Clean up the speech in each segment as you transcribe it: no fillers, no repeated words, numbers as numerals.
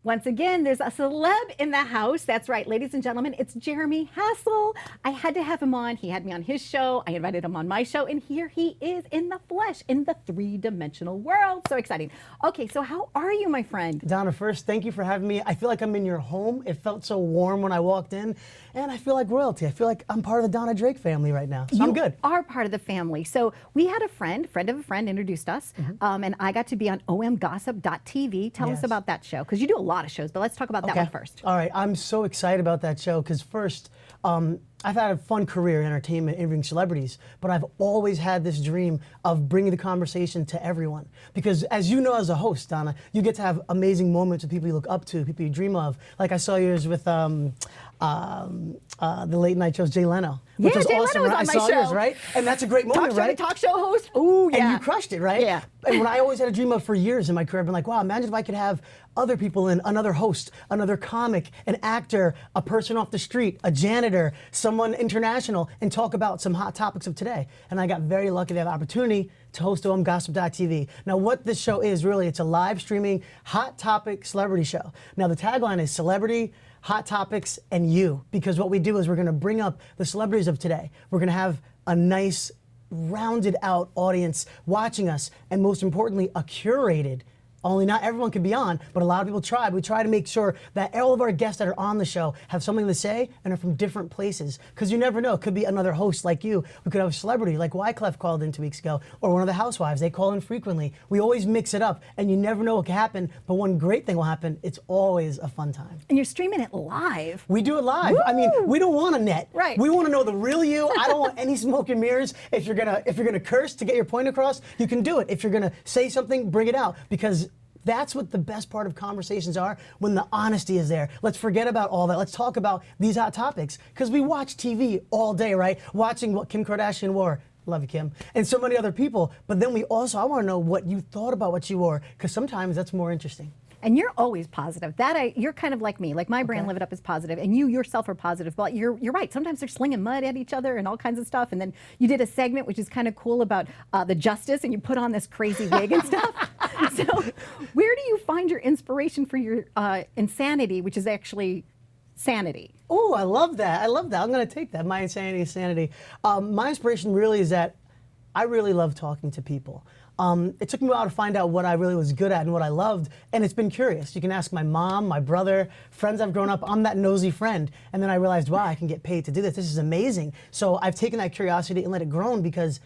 Once again, there's a celeb in the house. That's right, ladies and gentlemen, it's Jeremy Hassell. I had to have him on. He had me on his show. I invited him on my show, and here he is in the flesh, in the three-dimensional world. So exciting. Okay, so how are you, my friend? Donna, first, thank you for having me. I feel like I'm in your home. It felt so warm when I walked in, and I feel like royalty. I feel like I'm part of the Donna Drake family right now, so I'm good. You are part of the family. So we had a friend of a friend introduced us, and I got to be on OMGOSSIP.TV. Tell us about that show, because you do a lot of shows, but let's talk about that one first. All right, I'm so excited about that show because first, I've had a fun career in entertainment, interviewing celebrities, but I've always had this dream of bringing the conversation to everyone. Because as you know, as a host, Donna, you get to have amazing moments with people you look up to, people you dream of. Like I saw yours with the late night shows, Jay Leno, which was Jay awesome. Leno was on my I saw show. yours, right? And that's a great moment, right? Talk show host. Ooh, yeah. And you crushed it, right? Yeah. And what I always had a dream of for years in my career, I've been like, wow, imagine if I could have other people in, another host, another comic, an actor, a person off the street, a janitor, someone international, and talk about some hot topics of today. And I got very lucky to have the opportunity to host OMGOSSIP.TV. Now what this show is really, it's a live streaming hot topic celebrity show. Now the tagline is celebrity, hot topics, and you. Because what we do is we're gonna bring up the celebrities of today. We're gonna have a nice, rounded out audience watching us, and most importantly, a curated, only not everyone can be on, but a lot of people try. We try to make sure that all of our guests that are on the show have something to say and are from different places. Because you never know, it could be another host like you. We could have a celebrity like Wyclef called in 2 weeks ago, or one of the housewives. They call in frequently. We always mix it up, and you never know what can happen, but one great thing will happen. It's always a fun time. And you're streaming it live. We do it live. Woo! I mean, we don't want a net. Right. We want to know the real you. I don't want any smoke and mirrors. If you're gonna curse to get your point across, you can do it. If you're gonna say something, bring it out, because that's what the best part of conversations are, when the honesty is there. Let's forget about all that. Let's talk about these hot topics, because we watch TV all day, right? Watching what Kim Kardashian wore. Love you, Kim. And so many other people. But then I want to know what you thought about what you wore, because sometimes that's more interesting. And you're always positive. You're kind of like me. Like my brand, Live It Up, is positive, and you yourself are positive. But you're right. Sometimes they're slinging mud at each other and all kinds of stuff. And then you did a segment which is kind of cool about the justice, and you put on this crazy wig and stuff. So where do you find your inspiration for your insanity, which is actually sanity? Oh, I love that. I love that. I'm going to take that. My insanity is sanity. My inspiration really is that I really love talking to people. It took me a while to find out what I really was good at and what I loved, and it's been curious. You can ask my mom, my brother, friends I've grown up. I'm that nosy friend, and then I realized, wow, I can get paid to do this. This is amazing. So I've taken that curiosity and let it grow, because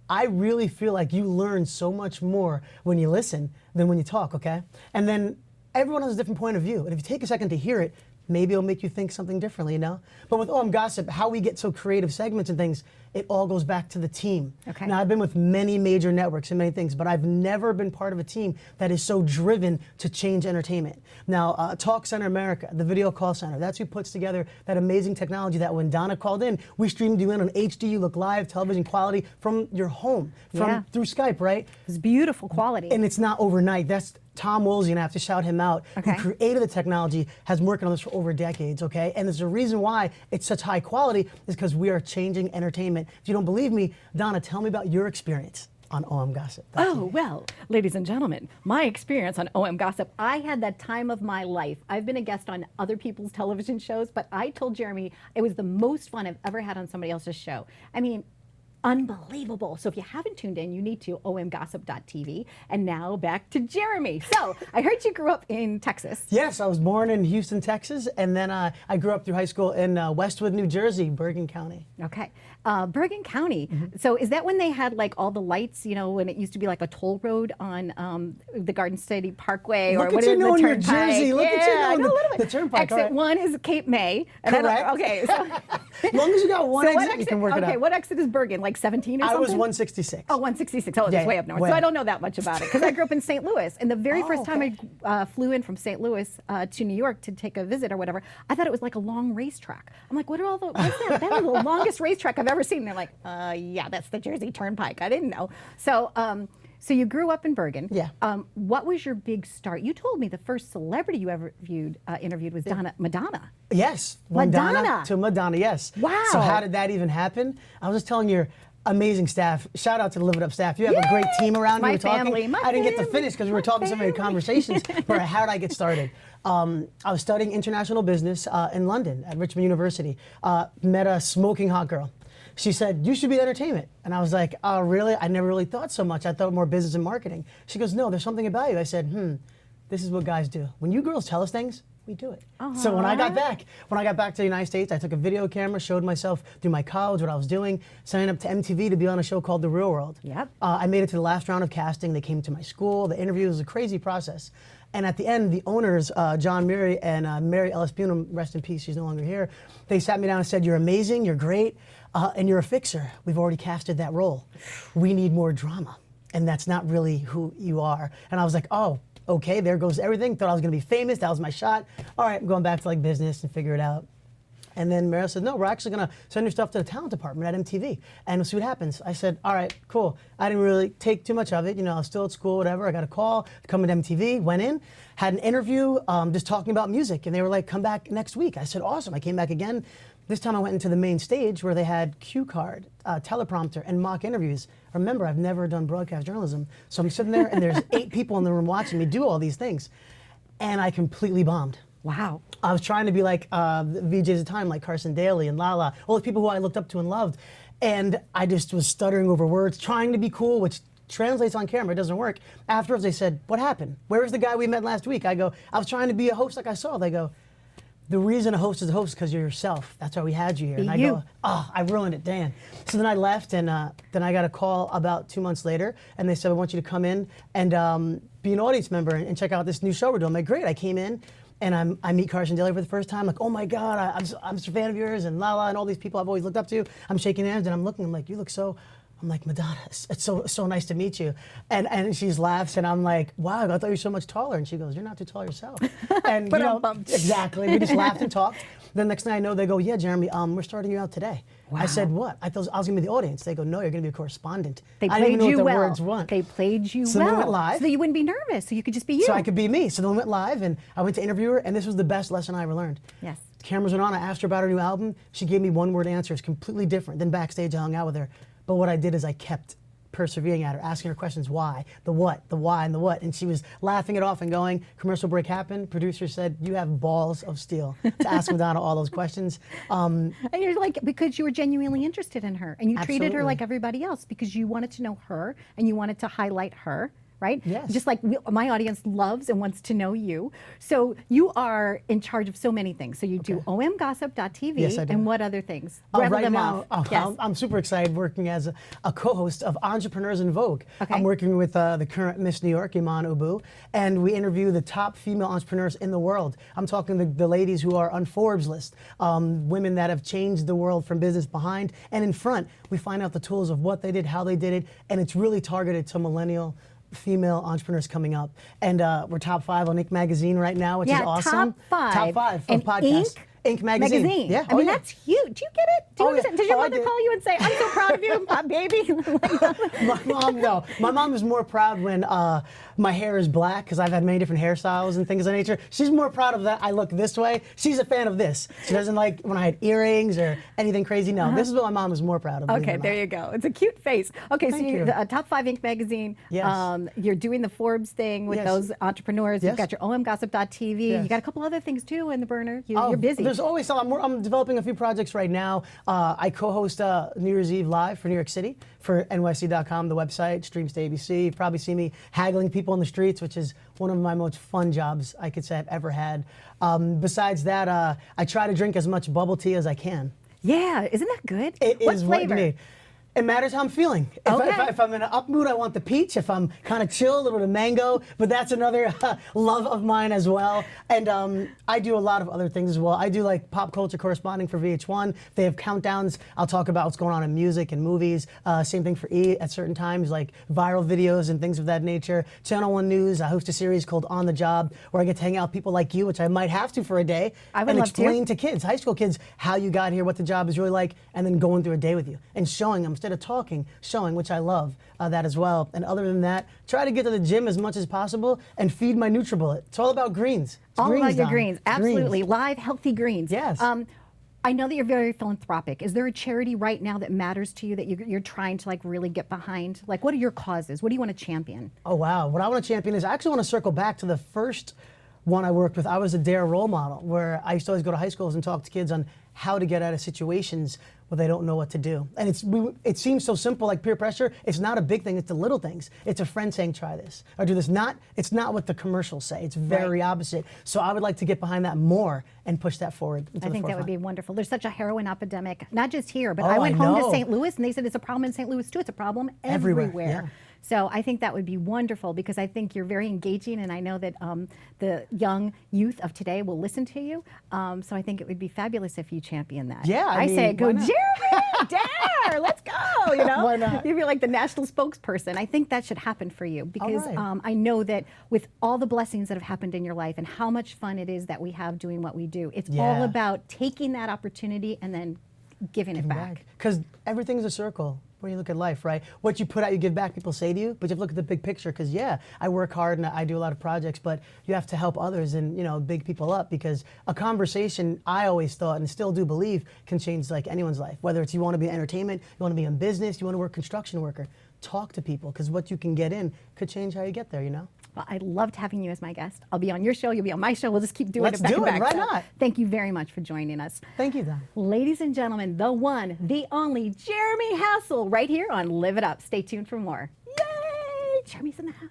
I really feel like you learn so much more when you listen than when you talk, okay? And then everyone has a different point of view, and if you take a second to hear it, maybe it'll make you think something differently, you know? But with Gossip, how we get so creative segments and things, it all goes back to the team. Okay. Now, I've been with many major networks and many things, but I've never been part of a team that is so driven to change entertainment. Now, Talk Center America, the video call center, that's who puts together that amazing technology that when Donna called in, we streamed you in on HD, you look live, television quality from your home, through Skype, right? It's beautiful quality. And it's not overnight. That's Tom Woolsey, and I have to shout him out, who created the technology, has been working on this for over decades, okay? And there's a reason why it's such high quality, is because we are changing entertainment. If you don't believe me, Donna, tell me about your experience on OMGOSSIP. Oh, well, ladies and gentlemen, my experience on OMGOSSIP, I had that time of my life. I've been a guest on other people's television shows, but I told Jeremy it was the most fun I've ever had on somebody else's show. I mean, unbelievable. So if you haven't tuned in, you need to OMGOSSIP.TV. And now back to Jeremy. So I heard you grew up in Texas. Yes, I was born in Houston, Texas, and then I grew up through high school in Westwood, New Jersey, Bergen County. Okay. Bergen County. So is that when they had like all the lights, you know, when it used to be like a toll road on the Garden State Parkway, or what is it, the New Turnpike? Jersey. Look at you knowing the Turnpike. Exit 1 is Cape May. Correct. Okay. So, as long as you got one exit, you can work it out. Okay, what exit is Bergen? Like 17 or something? I was 166. Oh, 166. Oh, that's way up north. So I don't know that much about it, because I grew up in St. Louis. And the very first time I flew in from St. Louis to New York to take a visit or whatever, I thought it was like a long racetrack. I'm like, what's that? That is the longest racetrack I've ever seen. And they're like, yeah, that's the Jersey Turnpike. I didn't know. So, so you grew up in Bergen. Yeah. What was your big start? You told me the first celebrity you ever interviewed was Madonna. Yes. Madonna. To Madonna, yes. Wow. So how did that even happen? I was just telling you, amazing staff. Shout out to the Live It Up staff. You have a great team around you. My We were talking. family. I didn't get to finish because we were talking so many conversations. Where how did I get started? I was studying international business in London at Richmond University. Met a smoking hot girl. She said, you should be in entertainment. And I was like, oh, really? I never really thought so much. I thought more business and marketing. She goes, no, there's something about you. I said, this is what guys do. When you girls tell us things, we do it. So when I got back to the United States, I took a video camera, showed myself through my college what I was doing, signed up to MTV to be on a show called The Real World. Yep. I made it to the last round of casting. They came to my school. The interview was a crazy process. And at the end, the owners, John Murray and Mary Ellis Bunham, rest in peace, she's no longer here, they sat me down and said, you're amazing, you're great, and you're a fixer. We've already casted that role. We need more drama. And that's not really who you are. And I was like, oh, okay, there goes everything. Thought I was gonna be famous, that was my shot. All right, I'm going back to like business and figure it out. And then Meryl said, no, we're actually gonna send your stuff to the talent department at MTV and we'll see what happens. I said, all right, cool. I didn't really take too much of it. You know, I was still at school, whatever. I got a call to come to MTV, went in, had an interview just talking about music. And they were like, come back next week. I said, awesome. I came back again. This time I went into the main stage where they had cue card, teleprompter, and mock interviews. Remember, I've never done broadcast journalism. So I'm sitting there and there's 8 people in the room watching me do all these things. And I completely bombed. Wow. I was trying to be like the VJs at the time, like Carson Daly and Lala, all the people who I looked up to and loved. And I just was stuttering over words, trying to be cool, which translates on camera, it doesn't work. Afterwards they said, what happened? Where was the guy we met last week? I go, I was trying to be a host like I saw. They go, the reason a host is a host is because you're yourself. That's why we had you here. And I go, oh, I ruined it, Dan. So then I left, and then I got a call about 2 months later, and they said, we want you to come in and be an audience member and check out this new show we're doing. I'm like, great. I came in, and I meet Carson Daly for the first time. Like, oh my God, I'm such a fan of yours, and Lala, and all these people I've always looked up to. I'm shaking hands, and I'm looking. I'm like, you look so. I'm like, Madonna, it's so nice to meet you. And she laughs, and I'm like, wow, I thought you were so much taller. And she goes, you're not too tall yourself. And you know, exactly, we just laughed and talked. Then next thing I know, they go, yeah, Jeremy, we're starting you out today. Wow. I said, what? I thought I was gonna be the audience. They go, no, you're gonna be a correspondent. They I didn't played even know you what the well. words want. They played you so well. Then we went live. So that you wouldn't be nervous, so you could just be you. So I could be me. So then we went live, and I went to interview her, and this was the best lesson I ever learned. Yes. Cameras went on, I asked her about her new album. She gave me one-word answers, completely different. Then backstage, I hung out with her. But what I did is I kept persevering at her, asking her questions, why, the what, the why, and the what. And she was laughing it off and going, commercial break happened. Producer said, you have balls of steel to ask Madonna all those questions. And you're like, because you were genuinely interested in her, and you treated her like everybody else because you wanted to know her and you wanted to highlight her. Right? Yes. Just like my audience loves and wants to know you. So you are in charge of so many things. So you do OMGOSSIP.TV, yes, I do. And what other things? Rattle right them now, off. Yes. I'm super excited working as a co-host of Entrepreneurs in Vogue. Okay. I'm working with the current Miss New York, Iman Ubu, and we interview the top female entrepreneurs in the world. I'm talking the ladies who are on Forbes list, women that have changed the world from business behind and in front. We find out the tools of what they did, how they did it, and it's really targeted to millennial female entrepreneurs coming up. And we're top 5 on Inc. magazine right now, which is awesome. Top 5 for podcasts. Inc. magazine. Yeah. I mean, that's huge. Do you get it? Do you understand? Did your mother did. call you and say, I'm so proud of you, baby? My mom, no. My mom is more proud when my hair is black, because I've had many different hairstyles and things of that nature. She's more proud of that I look this way. She's a fan of this. She doesn't like when I had earrings or anything crazy. No, this is what my mom is more proud of. Okay, there you go. It's a cute face. Okay, Thank so you're you. top 5 Inc. magazine. Yes. You're doing the Forbes thing with those entrepreneurs. You've got your OMGOSSIP.TV. Yes. You got a couple other things too in the burner. You're busy. There's always some. I'm developing a few projects right now. I co-host New Year's Eve Live for New York City for NYC.com, the website, streams to ABC. You probably see me haggling people in the streets, which is one of my most fun jobs I could say I've ever had. Besides that, I try to drink as much bubble tea as I can. Yeah, isn't that good? What flavor? What you need. It matters how I'm feeling. If I'm in an up mood, I want the peach. If I'm kind of chill, a little bit of mango. But that's another love of mine as well. And I do a lot of other things as well. I do like pop culture corresponding for VH1. They have countdowns. I'll talk about what's going on in music and movies. Same thing for E at certain times, like viral videos and things of that nature. Channel 1 News, I host a series called On the Job, where I get to hang out with people like you, which I might have to for a day, and explain to kids, high school kids, how you got here, what the job is really like, and then going through a day with you and showing them. Instead of talking, showing, which I love that as well. And other than that, try to get to the gym as much as possible and feed my NutriBullet. It's all about greens. It's all greens, about your Donna. greens. Absolutely. Live, healthy greens. Yes. I know that you're very philanthropic. Is there a charity right now that matters to you that you're trying to like really get behind? Like, what are your causes? What do you want to champion? Oh, wow. What I want to champion is I actually want to circle back to the first one I worked with. I was a DARE role model, where I used to always go to high schools and talk to kids on how to get out of situations where they don't know what to do. And it seems so simple, like peer pressure. It's not a big thing, it's the little things. It's a friend saying, try this, or do this. It's not what the commercials say. It's very opposite. So I would like to get behind that more and push that forward into I think that would be wonderful. There's such a heroin epidemic, not just here, but Oh, I went I home to know. St. Louis and they said it's a problem in St. Louis too. It's a problem everywhere. Yeah. So I think that would be wonderful because I think you're very engaging and I know that the young youth of today will listen to you. So I think it would be fabulous if you champion that. Yeah, I say, mean, go why not? Jeremy, Dare, let's go, you know? Why not? You'd be like the national spokesperson. I think that should happen for you because right. I know that with all the blessings that have happened in your life and how much fun it is that we have doing what we do, it's all Yeah. about taking that opportunity and then giving it back. Because everything's a circle when you look at life, right? What you put out, you give back, people say to you, but you have to look at the big picture because, yeah, I work hard and I do a lot of projects, but you have to help others and, you know, big people up because a conversation, I always thought and still do believe, can change like anyone's life. Whether it's you want to be in entertainment, you want to be in business, you want to work construction worker, talk to people because what you can get in could change how you get there, you know? Well, I loved having you as my guest. I'll be on your show, you'll be on my show. We'll just keep doing Let's it back do and it, back. why So not? Thank you very much for joining us. Thank you, Don. Ladies and gentlemen, the one, the only, Jeremy Hassell, right here on Live It Up. Stay tuned for more. Yay! Jeremy's in the house.